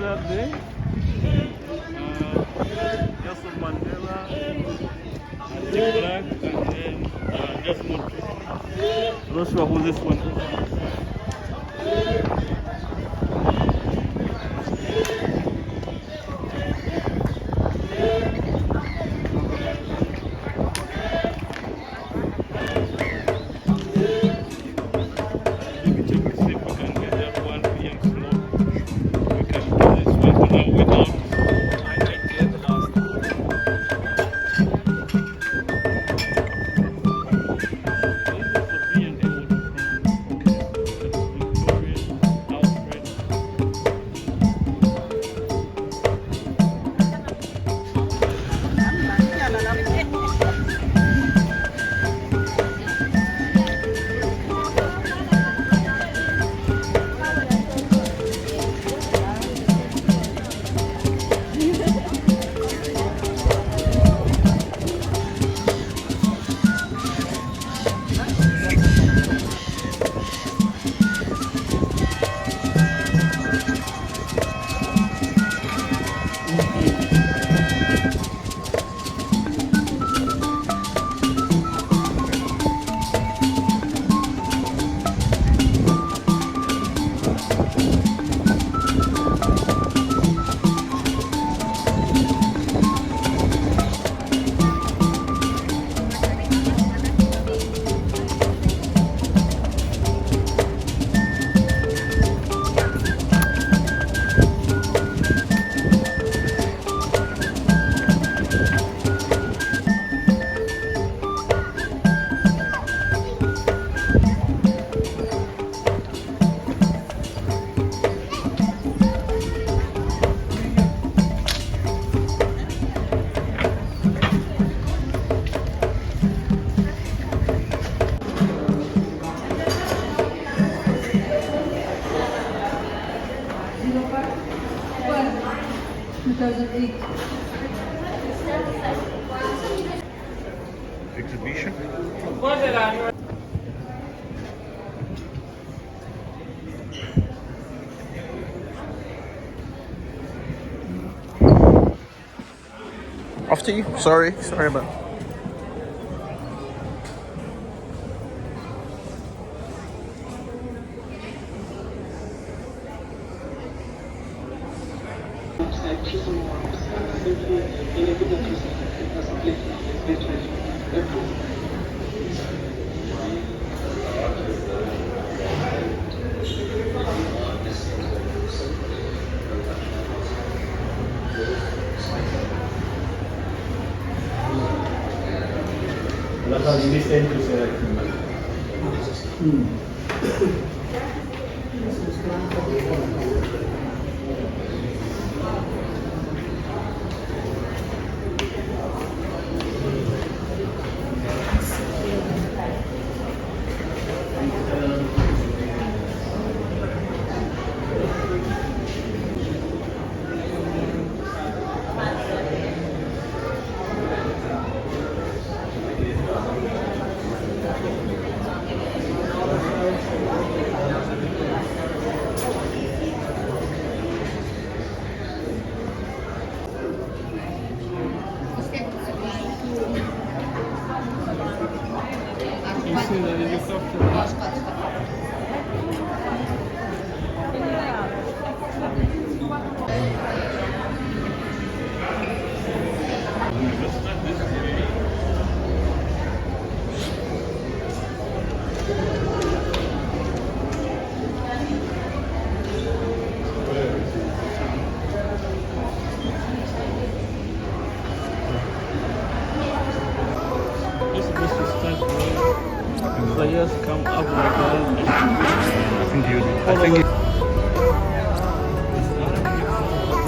that day. Nelson Mandela, Jack Black, and then Desmond Tutu. I'm not sure who this one is. Exhibition. After you. Sorry about. That's how you listen to say. Players come up like that. I think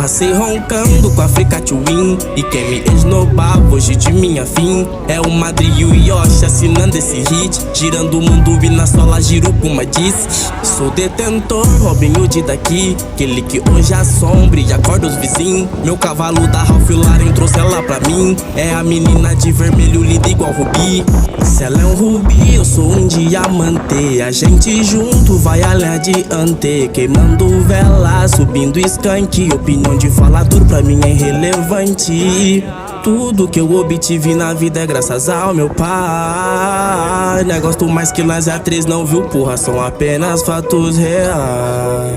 Passei roncando com a Africa Twin, e quem me esnobava hoje de minha fim é o Madri e o Yoshi assinando esse hit, girando o mundo e na sola giro com uma diz. Sou detentor, Robben Hood daqui, aquele que hoje assombra e acorda os vizinhos. Meu cavalo da Ralph Lauren trouxe ela pra mim, é a menina de vermelho linda igual rubi. Se ela é um rubi, eu sou um diamante, a gente junto vai além adiante, queimando vela, subindo skunk, opinião de falador pra mim é irrelevante. Tudo que eu obtive na vida é graças ao meu pai. Não gosto mais que nós é três, não viu porra, são apenas fatos reais.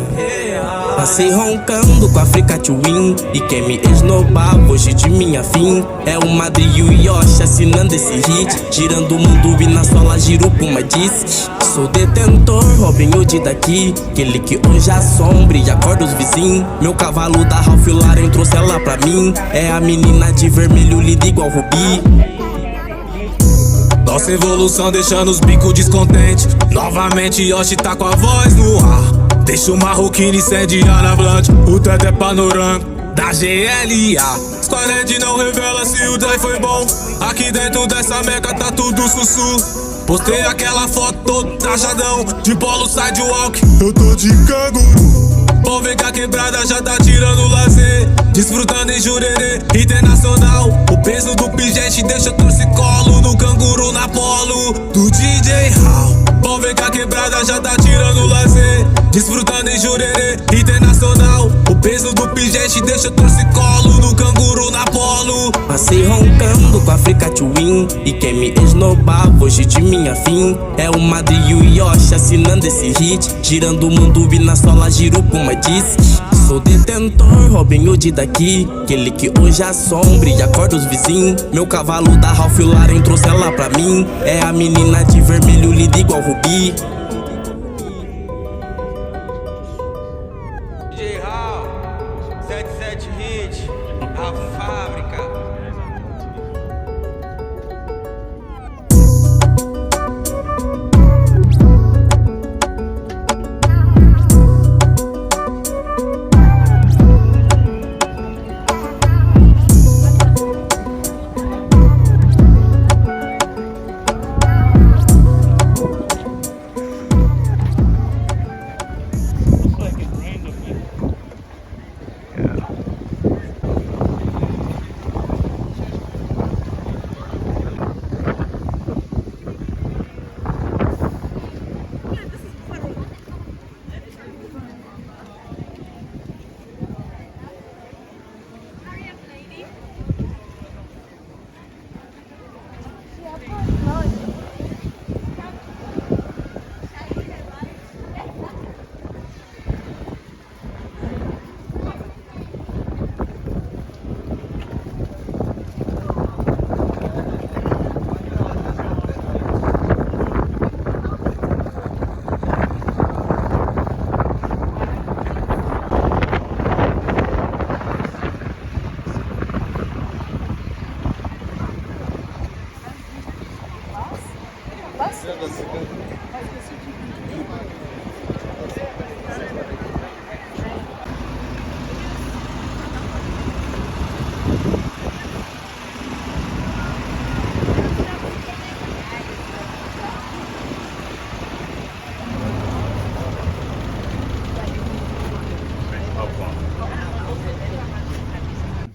Passei roncando com a Africa Twin, e quem me esnobava hoje de minha fim é o Madri e o Yoshi assinando esse hit, girando o mundo e na sola giro com uma diz. Sou detentor, Robben Hood daqui, aquele que hoje assombra e acorda os vizinhos. Meu cavalo da Ralph Lauren trouxe ela pra mim, é a menina de vermelho linda igual rubi. Nossa evolução deixando os bicos descontentes. Novamente Yoshi tá com a voz no ar. Deixa o marroquino incendiar na blunt. O teto é panorâmico da GLA. Squared não revela se o drive foi bom. Aqui dentro dessa meca tá tudo sussu. Postei aquela foto todo trajadão, de polo sidewalk, eu tô de canguru. Bom, vem cá quebrada, já tá tirando lazer, desfrutando em Jurerê Internacional. O peso do pingente deixa torcicolo no canguru na polo do DJ Hall. Bom, vem cá quebrada, já tá tirando lazer, desfrutando em Jurerê Internacional. O peso do pingente deixa torcicolo no canguru na polo. Passei roncando com a Africa Twin, e quem me esnobava hoje de minha fim é o Madri e o Yoshi assinando esse hit, girando o mundo e na sola giro com uma diz. Sou detentor, Robben Hood daqui, aquele que hoje assombra e acorda os vizinhos. Meu cavalo da Ralph Lauren trouxe ela pra mim, é a menina de vermelho linda igual rubi. DJ Hall, 77 hit, a fábrica.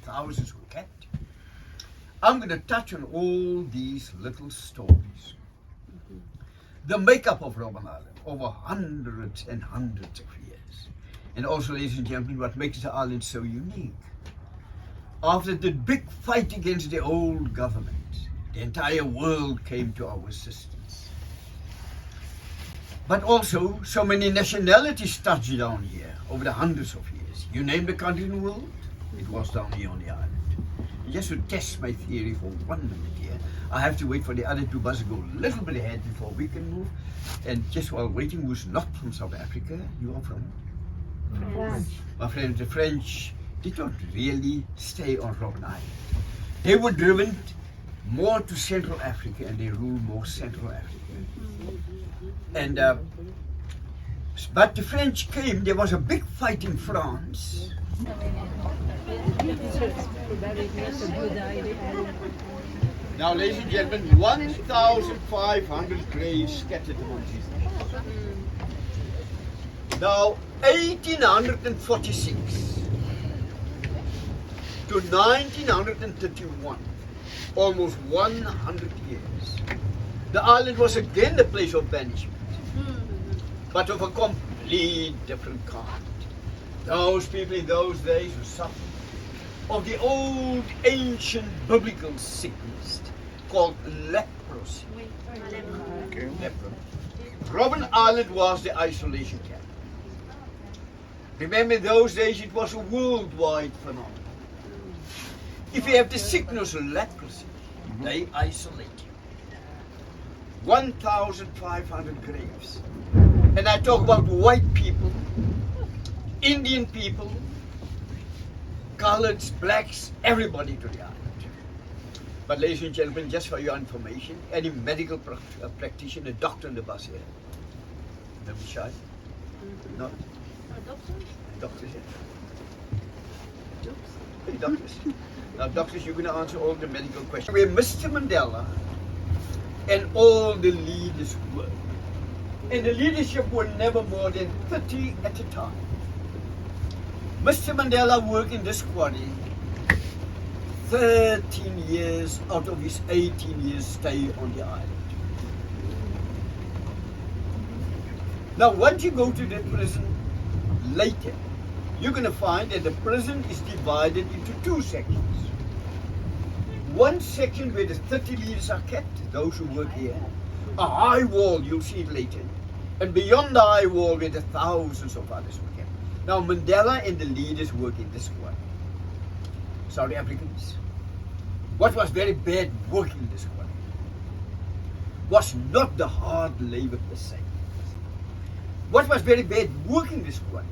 Thousands were kept. I'm going to touch on all these little stories. The makeup of Robben Island over hundreds and hundreds of years. And also, ladies and gentlemen, what makes the island so unique. After the big fight against the old government, the entire world came to our assistance. But also, so many nationalities touched down here over the hundreds of years. You name the country in the world, it was down here on the island. And just to test my theory for 1 minute here, I have to wait for the other two buses to go a little bit ahead before we can move. And just while waiting, who's not from South Africa, you are from? France. My friends, the French did not really stay on Robben Island. They were driven more to Central Africa and they ruled more Central Africa. And but the French came, there was a big fight in France Now, ladies and gentlemen, 1,500 graves scattered among these nations. Now, 1846 to 1931, almost 100 years, the island was again a place of banishment, but of a complete different kind. Those people in those days who suffered of the old ancient biblical sickness called leprosy. Leper. Robben Island was the isolation camp. Remember in those days it was a worldwide phenomenon. If you have the sickness of leprosy, they isolate you. 1,500 graves. And I talk about white people, Indian people, coloreds, blacks, everybody to the island. But ladies and gentlemen, just for your information, any medical practitioner, doctor in the bus here? Don't be shy. No? Doctors here? Hey, doctors. Now doctors, you're going to answer all the medical questions. Where Mr. Mandela and all the leaders were. And the leadership were never more than 30 at a time. Mr. Mandela worked in this quarry 13 years out of his 18 years stay on the island. Now, once you go to the prison later, you're going to find that the prison is divided into two sections. One section where the 30 leaders are kept, those who work here. A high wall, you'll see it later. And beyond the high wall where the thousands of others were kept. Now, Mandela and the leaders work in this quarry. South Africans. What was very bad working in this quarry was not the hard labor per se. What was very bad working in this quarry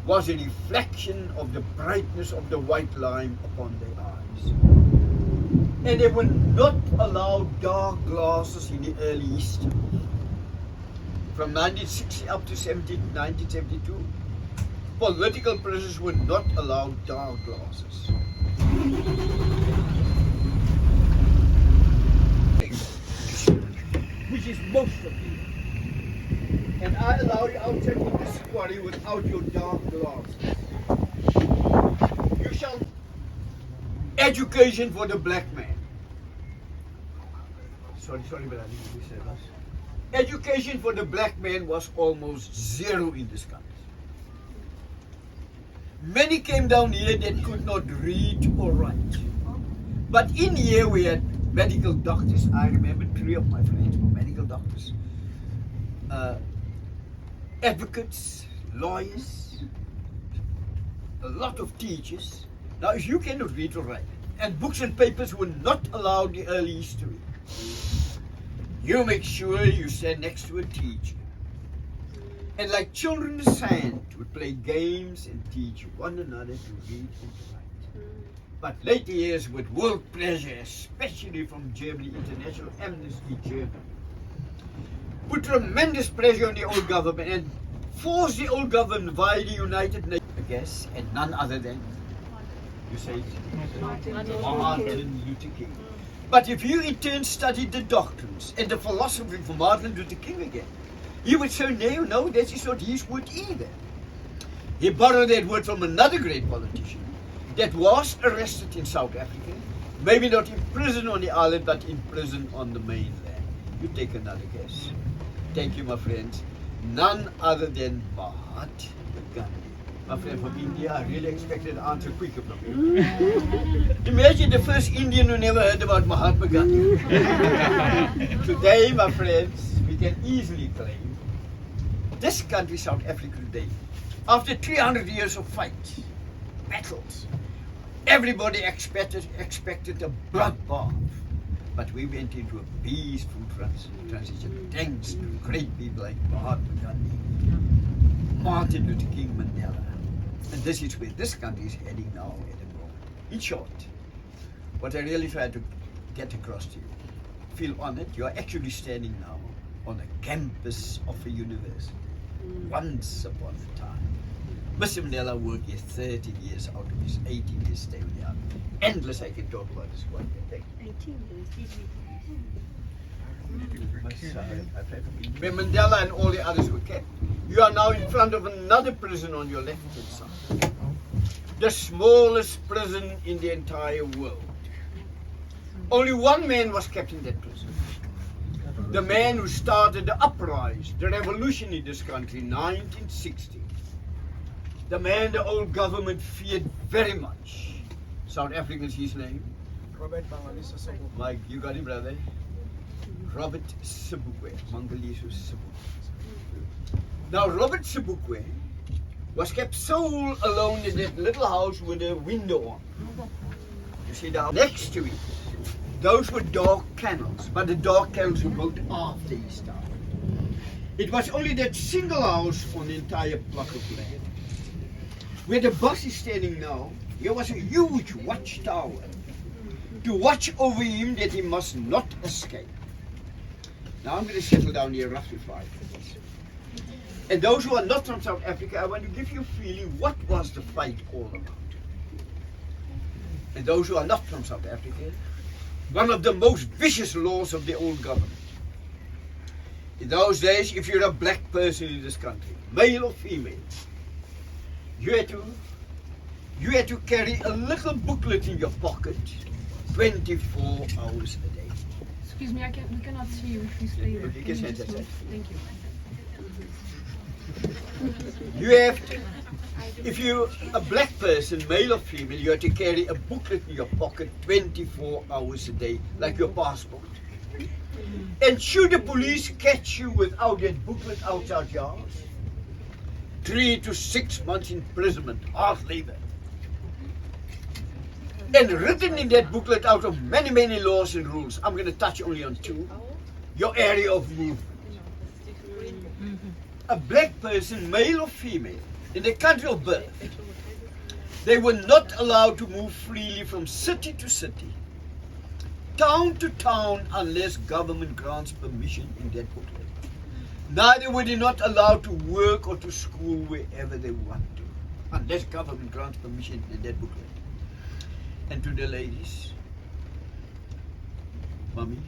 was a reflection of the brightness of the white lime upon their eyes. And they were not allowed dark glasses in the early history. From 1960 up to 1972, political prisoners were not allowed dark glasses. Which is most of you. And I allow you outside in this quarry without your dark glasses. You shall education for the black man. Sorry, but I didn't say that. Education for the black man was almost zero in this country. Many came down here that could not read or write. But in here we had medical doctors. I remember 3 of my friends were medical doctors. Advocates, lawyers, a lot of teachers. Now if you cannot read or write, and books and papers were not allowed in early history, you make sure you stand next to a teacher. And like children in the sand, would play games and teach one another to read and write. But later years with world pressure, especially from Germany, International Amnesty Germany, put tremendous pressure on the old government and forced the old government via the United Nations, I guess, and none other than, you say it? Martin Luther King. But if you in turn studied the doctrines and the philosophy of Martin Luther King again, you would say, no, that is not his word either. He borrowed that word from another great politician that was arrested in South Africa, maybe not in prison on the island, but in prison on the mainland. You take another guess. Thank you, my friends. None other than Mahatma Gandhi. My friend from India, I really expected an answer quicker from you. Imagine the first Indian who never heard about Mahatma Gandhi. Today, my friends, we can easily claim this country, South Africa today, after 300 years of fight, battles, everybody expected a bloodbath. But we went into a peaceful transition thanks to great people like Mahatma Gandhi, Martin Luther King, Mandela. And this is where this country is heading now at the moment. In short, what I really try to get across to you, feel honored, you are actually standing now on the campus of a university. Once upon a time, Mr. Mandela worked here 13 years out of his 18 years stay on the island. Endless I can talk about this one. Thank you. 18 years. When Mandela and all the others were kept, you are now in front of another prison on your left-hand side. The smallest prison in the entire world. Only one man was kept in that prison. The man who started the uprising, the revolution in this country in 1960. The man the old government feared very much. South African's his name? Mike, you got him, brother? Robert Sobukwe, Mangaliso Sobukwe. Now, Robert Sobukwe was kept so alone in that little house with a window on. You see down next to it, those were dog kennels, but the dog kennels were built after his time. It was only that single house on the entire block of land. Where the bus is standing now, there was a huge watchtower to watch over him that he must not escape. Now I'm going to settle down here roughly 5 minutes. And those who are not from South Africa, I want to give you a feeling what was the fight all about. And those who are not from South Africa, one of the most vicious laws of the old government. In those days, if you're a black person in this country, male or female, you had to carry a little booklet in your pocket 24 hours a day. Excuse me, we cannot see you if you stay here. You can say that. Thank you. You have to, if you're a black person, male or female, you have to carry a booklet in your pocket 24 hours a day, like your passport. And should the police catch you without that booklet outside your house, 3 to 6 months imprisonment, hard labor. And written in that booklet out of many, many laws and rules, I'm going to touch only on 2, your area of movement. A black person, male or female, in the country of birth, they were not allowed to move freely from city to city, town to town, unless government grants permission in that booklet. Neither were they not allowed to work or to school wherever they want to, unless government grants permission in that booklet. And to the ladies, mummy,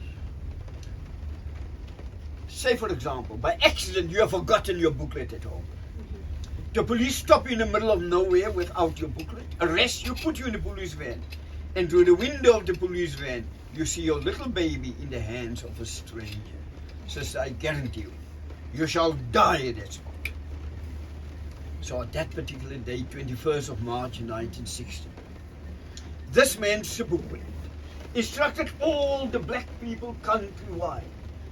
say for example, by accident you have forgotten your booklet at home. The police stop you in the middle of nowhere without your booklet, arrest you, put you in the police van, and through the window of the police van, you see your little baby in the hands of a stranger. Says, I guarantee you, you shall die at that spot. So at that particular day, 21st of March 1960, this man, Sobukwe, instructed all the black people countrywide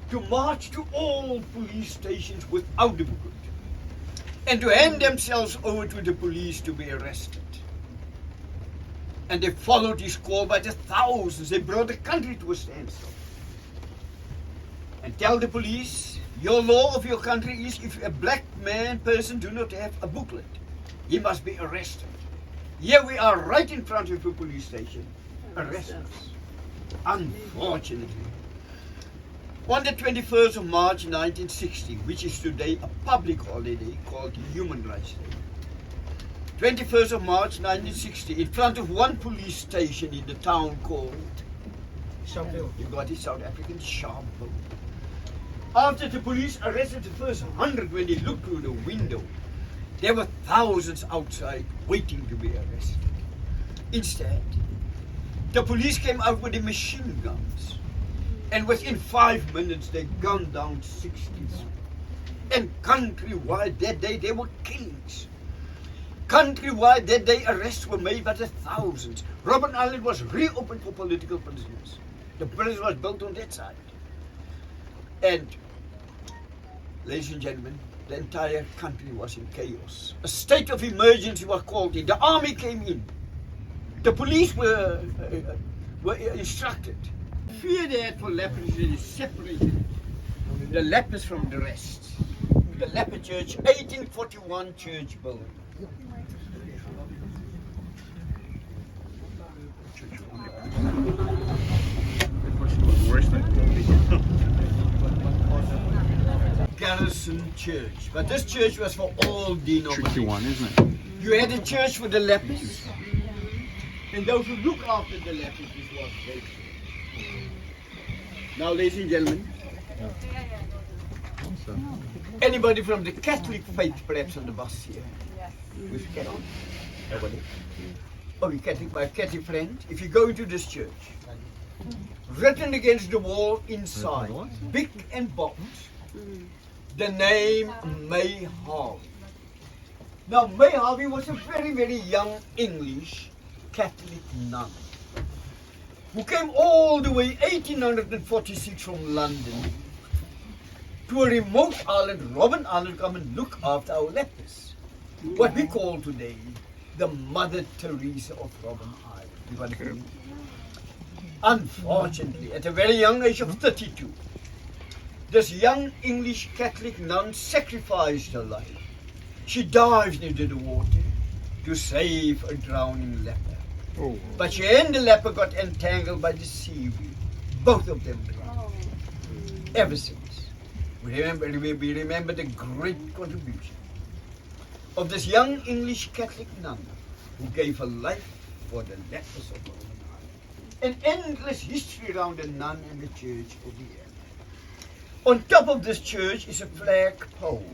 to march to all police stations without the booklet and to hand themselves over to the police to be arrested. And they followed his call by the thousands. They brought the country to a standstill. And tell the police, your law of your country is if a black person do not have a booklet, he must be arrested. Here we are right in front of a police station, arrested. Unfortunately, on the 21st of March 1960, which is today a public holiday called Human Rights Day, 21st of March 1960, in front of one police station in the town called Sharpeville. You got it, South African, Sharpeville. After the police arrested the first 100 when they looked through the window, there were thousands outside waiting to be arrested. Instead, the police came out with the machine guns, and within 5 minutes they gunned down 60. And countrywide that day there were killings. Countrywide that day arrests were made by the thousands. Robben Island was reopened for political prisoners. The prison was built on that side. And, ladies and gentlemen, the entire country was in chaos. A state of emergency was called in. The army came in. The police were instructed. Fear there for lepers is separated the lepers from the rest. The leper church, 1841 church building. garrison church, but this church was for all denominations. Tricky one, isn't it? You had a church for the lepers, and those who look after the lepers is what they do. Now, ladies and gentlemen, anybody from the Catholic faith perhaps on the bus here? With Catholic? Nobody? Oh, you Catholic, my Catholic friend, if you go into this church, written against the wall inside, big and bold, the name May Harvey. Now, May Harvey was a very, very young English Catholic nun who came all the way 1846 from London to a remote island, Robben Island, come and look after our lepers. What we call today the Mother Teresa of Robben Island. You got it? Unfortunately, at a very young age of 32, this young English Catholic nun sacrificed her life. She dived into the water to save a drowning leper. Oh. But she and the leper got entangled by the seaweed. Both of them drowned. Ever since, we remember the great contribution of this young English Catholic nun who gave her life for the lepers of Robben Island. An endless history around the nun and the church over here. On top of this church is a flagpole.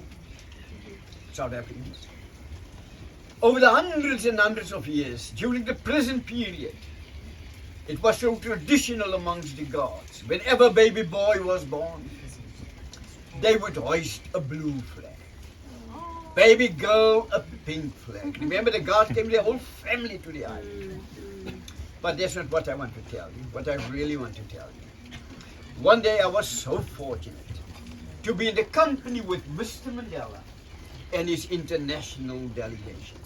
South Africans. Over the hundreds and hundreds of years, during the prison period, it was so traditional amongst the guards. Whenever a baby boy was born, they would hoist a blue flag. Baby girl, a pink flag. Remember, the guards came their whole family to the island. But that's not what I want to tell you. What I really want to tell you. One day I was so fortunate to be in the company with Mr. Mandela and his international delegation.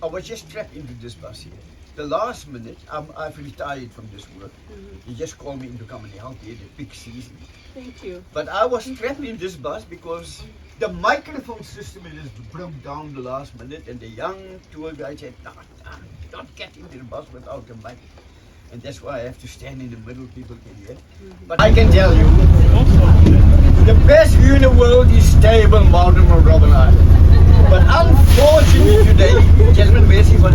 I was just trapped into this bus here. The last minute, I've retired from this work. He just called me in to come and help here, the peak season. Thank you. But I was trapped in this bus because the microphone system just broke down the last minute, and the young tour guide said, no, don't get into the bus without the mic. And that's why I have to stand in the middle, people can hear. But I can tell you, the best view in the world is Table Mountain from Robben Island. But unfortunately today, gentlemen, where's he from?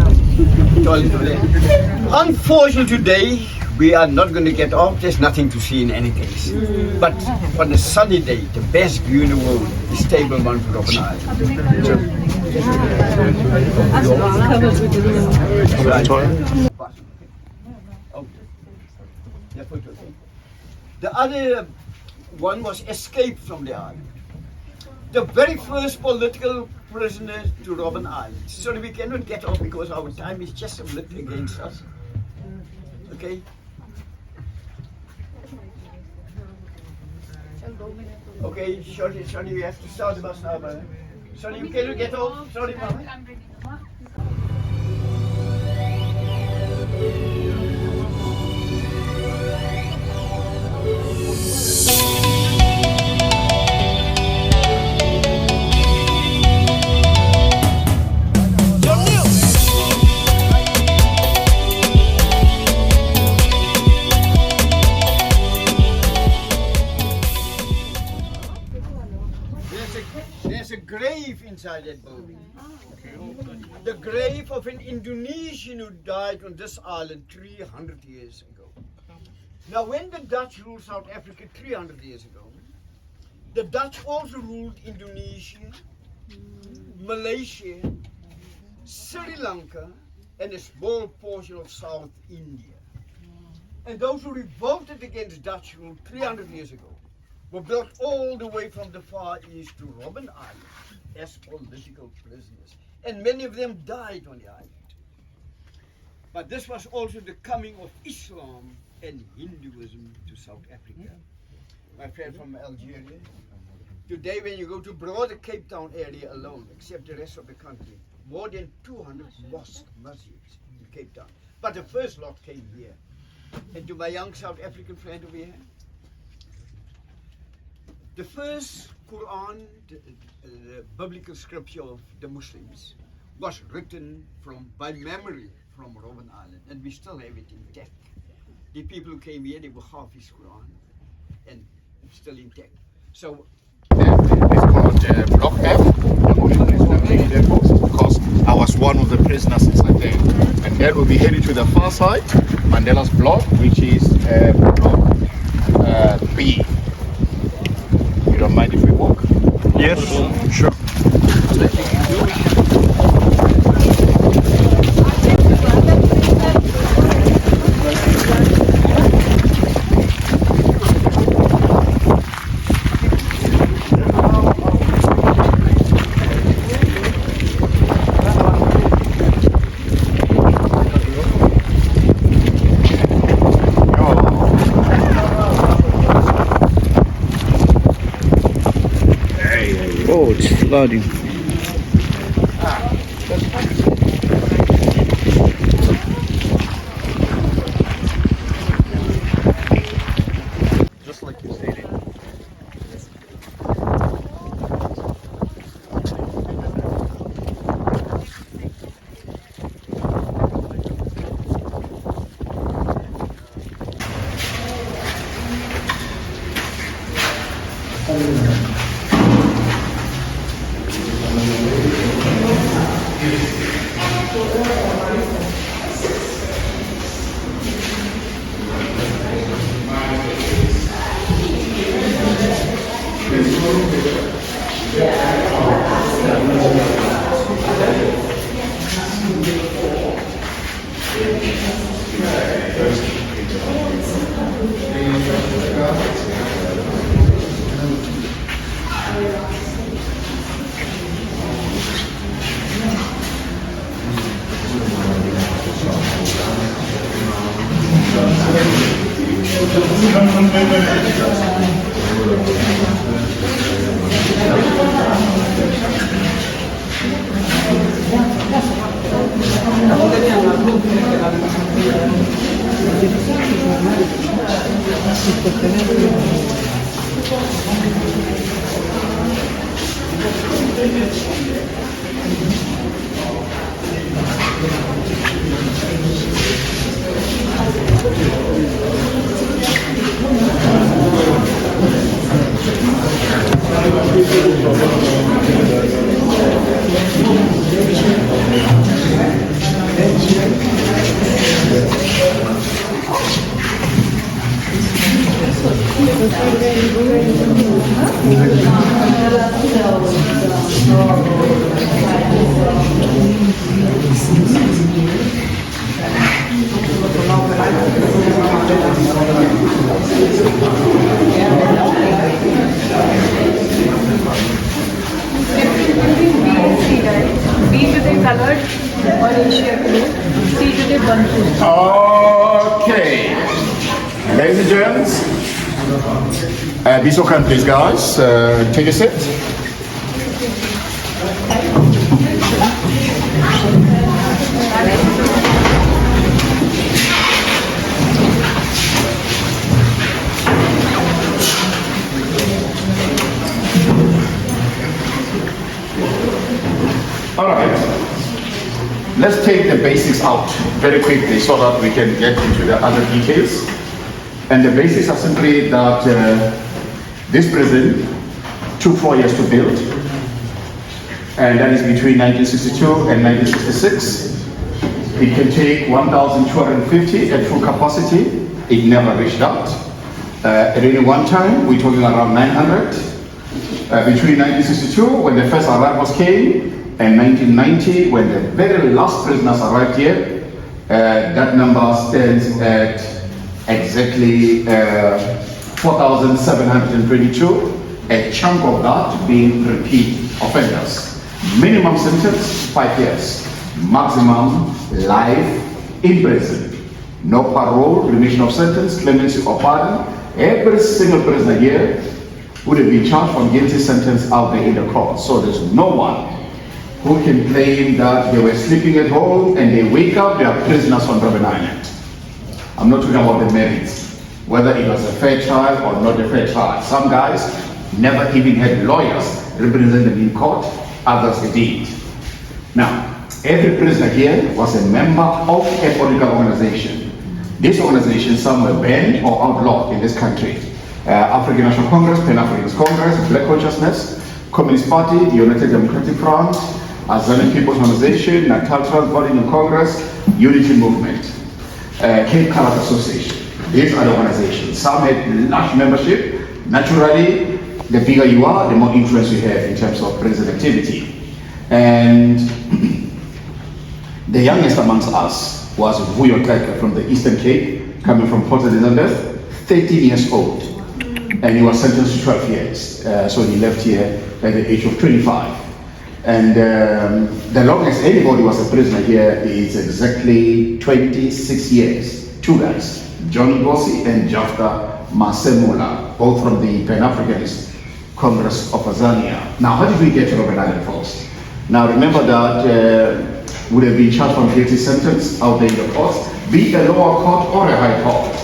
Unfortunately today, we are not going to get off. There's nothing to see in any case. But on a sunny day, the best view in the world is Table Mountain from Robben Island. The other one was escape from the island. The very first political prisoner to Robben Island. Sorry, we cannot get off because our time is just a bit against us. Okay? Okay, sorry, we have to start the bus now, man. Sorry, we cannot get off. Sorry, mama. I'm ready. There's a grave inside that building. The grave of an Indonesian who died on this island 300 years ago. Now, when the Dutch ruled South Africa 300 years ago, the Dutch also ruled Indonesia, Malaysia, Sri Lanka, and a small portion of South India. And those who revolted against Dutch rule 300 years ago were brought all the way from the Far East to Robben Island as political prisoners. And many of them died on the island. But this was also the coming of Islam and Hinduism to South Africa. My friend from Algeria, today when you go to broader Cape Town area alone, except the rest of the country, more than 200 mosques, masjids in Cape Town. But the first lot came here. And to my young South African friend over here, the first Quran, the biblical scripture of the Muslims, was written by memory from Robben Island, and we still have it intact. The people who came here, they were Hafiz Quran, and it's still intact. So It's called Block F. The only reason I'm taking that box is because I was one of the prisoners inside there. And then we'll be heading to the far side, Mandela's block, which is Block B. You don't mind if we walk? Yes, sure. Oh, it's flooding. Just like you said it. Okay, ladies and gents, be so kind, please, guys. Take a seat. All right. Let's take the basics out very quickly so that we can get into the other details. And the basics are simply that this prison took 4 years to build, and that is between 1962 and 1966. It can take 1,250 at full capacity. It never reached that. At any one time, we're talking around 900. Between 1962, when the first arrivals came, and 1990, when the very last prisoners arrived here, that number stands at exactly 4,722, a chunk of that being repeat offenders. Minimum sentence, 5 years. Maximum, life in prison. No parole, remission of sentence, clemency or pardon. Every single prisoner here would have been charged on guilty sentence out there in the court. So there's no one who can claim that they were sleeping at home and they wake up, they are prisoners on Robben Island. I'm not talking about the merits, whether it was a fair trial or not a fair trial. Some guys never even had lawyers represent them in court, others they did. Now, every prisoner here was a member of a political organization. This organization, some were banned or outlawed in this country. African National Congress, Pan-Africanist Congress, Black Consciousness, Communist Party, United Democratic Front, Azanian People's Organization, Natal Trans-Borean Congress, Unity Movement, Cape Colored Association. These are the organizations. Some had large membership. Naturally, the bigger you are, the more influence you have in terms of present activity. And the youngest amongst us was Vuyo Kaka from the Eastern Cape, coming from Port Elizabeth, 13 years old. And he was sentenced to 12 years. So he left here at the age of 25. And the longest anybody was a prisoner here is exactly 26 years. Two guys, John Gossi and Jafta Masemola, both from the Pan-Africanist Congress of Azania. Now, how did we get to Robben Island first? Now, remember that would have been charged from guilty sentence out there in the courts, be it a lower court or a high court.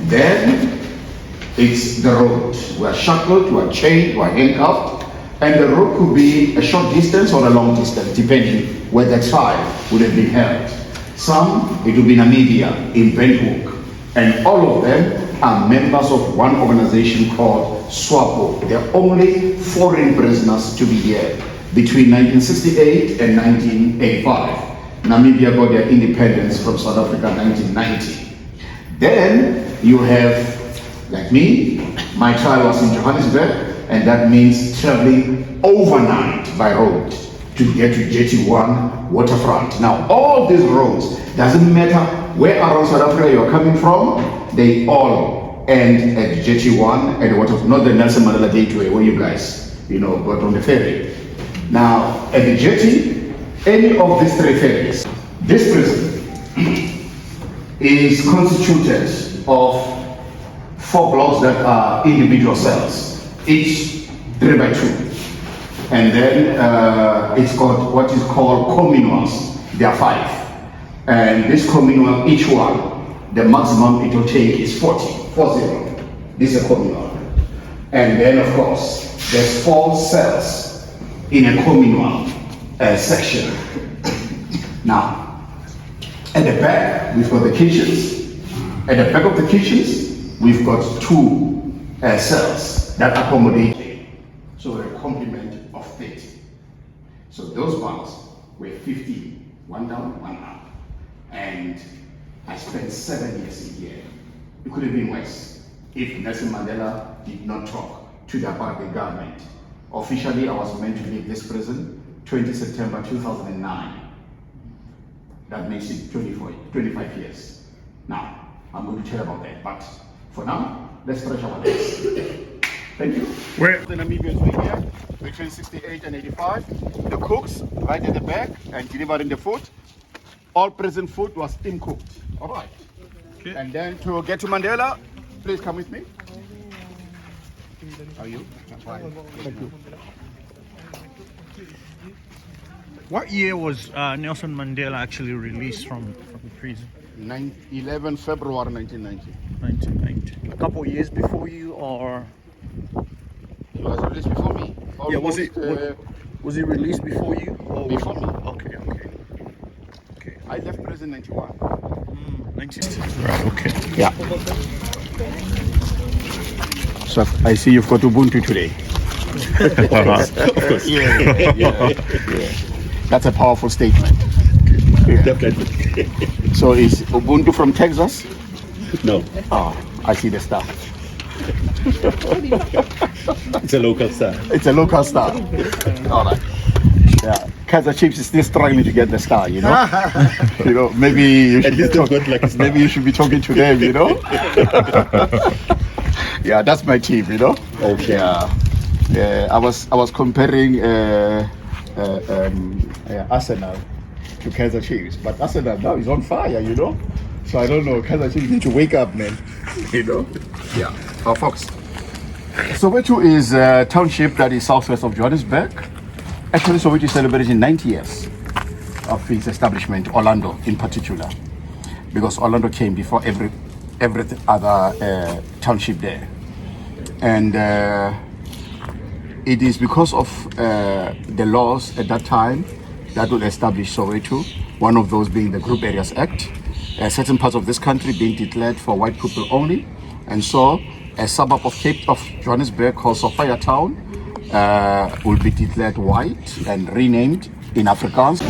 Then it's the road. We are shackled, we are chained, we are handcuffed, and the road could be a short distance or a long distance, depending where the trial would have been held. Some, it would be Namibia, in Windhoek, and all of them are members of one organization called SWAPO. They're only foreign prisoners to be here between 1968 and 1985. Namibia got their independence from South Africa in 1990. Then you have, like me, my trial was in Johannesburg, and that means traveling overnight by road to get to Jetty 1 waterfront. Now, all these roads, doesn't matter where around South Africa you're coming from, they all end at Jetty 1 at the waterfront, not the Nelson Mandela Gateway where you guys, got on the ferry. Now, at the jetty, any of these three ferries, this prison is constituted of 4 blocks that are individual cells, each 3 by 2. And then it's got what is called communals. There are 5. And this communal, each one, the maximum it will take is 40. This is a communal. And then, of course, there's 4 cells in a communal section. Now, at the back, we've got the kitchens. At the back of the kitchens, we've got 2 cells that accommodate, so a complement of 30. So those ones were 15, 1 down, 1 up. And I spent 7 years in here. It could have been worse if Nelson Mandela did not talk to the apartheid government. Officially, I was meant to leave this prison 20 September 2009. That makes it 25 years. Now, I'm going to tell you about that, but for now, let's stretch our legs. Thank you. Where? The Namibians were here between 68 and 85. The cooks right at the back and delivering the food. All prison food was steam cooked. All right. Okay. And then to get to Mandela, please come with me. How are you? Fine. Thank you. What year was Nelson Mandela actually released from prison? 11 February 1990. 1990. A couple of years before you, or? He was released before me. Yeah, was he released before you? Or Before me. Okay. I left prison 91. 1960. Right, okay. Yeah. So I see you've got Ubuntu today. Yeah. That's a powerful statement. Yeah. Definitely. So is Ubuntu from Texas? No, I see the star. it's a local star. It's a local star. All right. Yeah. Kaiser Chiefs is still struggling to get the star, maybe you should At least they've got like a star. maybe you should be talking to them, Yeah, that's my team, Okay. Yeah. I was comparing Arsenal to Kaiser Chiefs, but Arsenal now is on fire, So I don't know, Kaiser Chiefs need to wake up, man. Yeah. Our folks. Soweto is a township that is southwest of Johannesburg. Actually, Soweto is celebrating 90 years of its establishment, Orlando in particular, because Orlando came before every other township there. And it is because of the laws at that time that would establish Soweto, one of those being the Group Areas Act, certain parts of this country being declared for white people only. And so a suburb of Johannesburg called Sophia Town will be declared white and renamed in Afrikaans.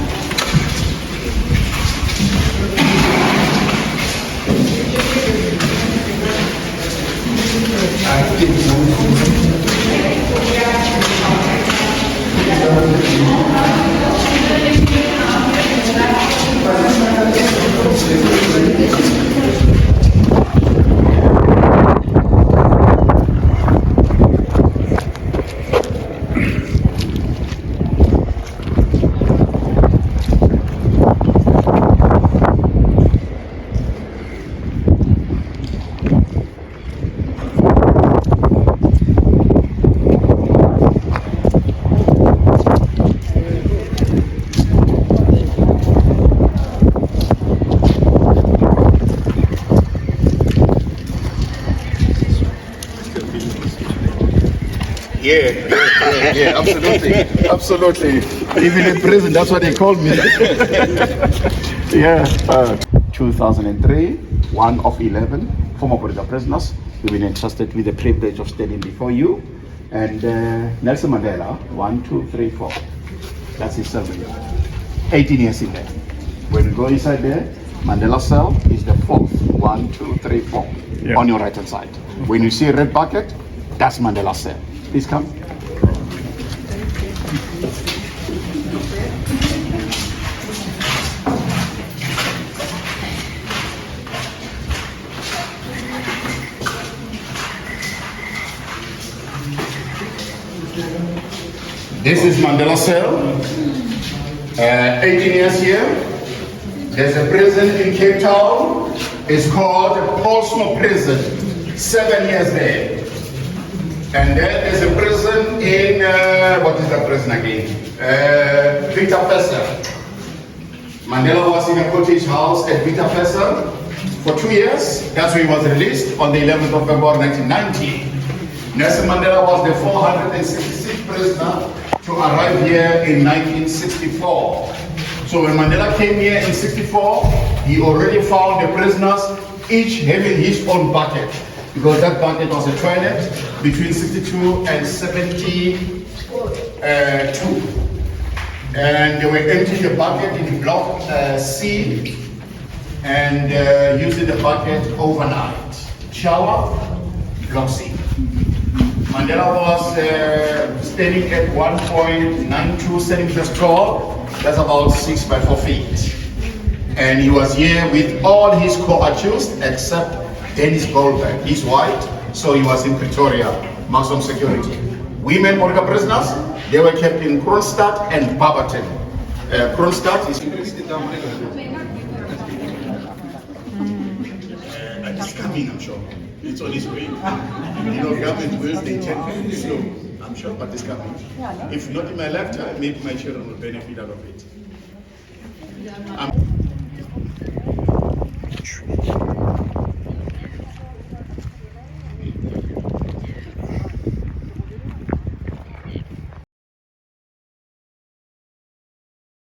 Yeah, absolutely. Even in prison, that's what they called me. 2003, one of 11 former political prisoners who've been entrusted with the privilege of standing before you. And Nelson Mandela, 1, 2, 3, 4. That's his cell. 18 years in there. When you go inside there, Mandela cell is the fourth. 1, 2, 3, 4. Yeah. On your right hand side. When you see a red bucket, that's Mandela cell. Please come. This is Mandela cell, 18 years here. There's a prison in Cape Town. It's called Polsmo Prison, 7 years there. And then there's a prison in, what is that prison again? Victor Fessa. Mandela was in a cottage house at Victor Fessa for 2 years. That's when he was released on the 11th of February 1990. Nelson Mandela was the 466th prisoner to arrive here in 1964. So when Mandela came here in 64, he already found the prisoners, each having his own bucket, because that bucket was a toilet between 62 and 72. And they were emptying the bucket in block C and using the bucket overnight. Shower, block C. Mandela was standing at 1.92 centimeters tall. That's about 6 by 4 feet. And he was here with all his co-accused except Dennis Goldberg. He's white, so he was in Pretoria, maximum security. Women political prisoners, they were kept in Kroonstad and Barberton. Kroonstad is... It's coming, I'm sure. It's on its way. You know, government wills, they tend to be slow, I'm sure, but it's coming. If not in my lifetime, maybe my children will benefit out of it.